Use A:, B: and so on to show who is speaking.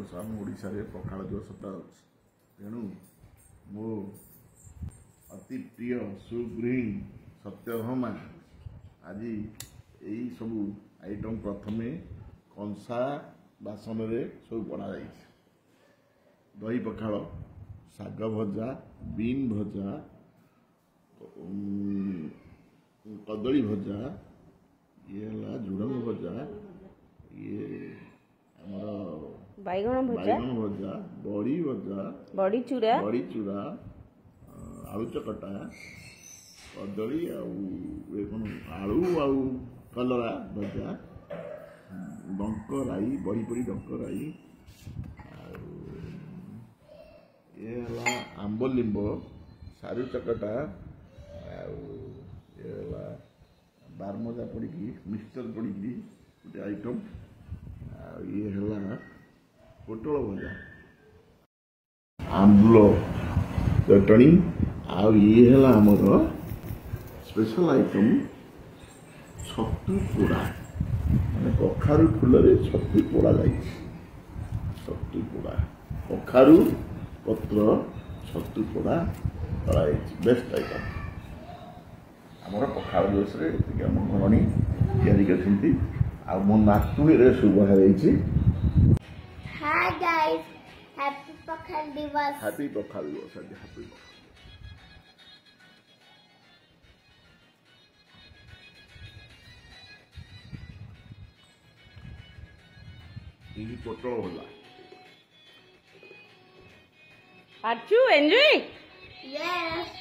A: दिवस आम ओडिशा रे पखाल दिवस तेणु मो अति प्रिय सुगृहिणी सत्यभामा आज यही सब आइटम प्रथमे कंसा बासन रे सब बना दही पखाल शाग भजा बीन भजा कदली भजा ये झुड़ंग भजा ये
B: बैगण
A: भजा बड़ी चूरा आलू चकटा कदली आलू आउ कलरा भजा डंक राई बड़ी बड़ी डंक राई ये आंब लिंब सारू चकटा बारमजा पड़ी मिक्सचर पड़ी गोटे आइटम ये पोटल भजा आंबुल चटनी ये आमर स्पेशल आइटम छतु पोड़ा माने कखारू फूल छतु पोड़ा जाए छतु पोड़ा कखारू पत्र छतु पोड़ा कराई बेस्ट आइटम आमर पखाल दिवस आम घरणी तैयारी करती आ मो नातुणी रे शुभ है।
C: हाय गाइस हैप्पी पखाल दिवस
A: हैप्पी पखाल दिवस आज हैप्पी ये पोटल भजा
B: Are you enjoying?
C: Yes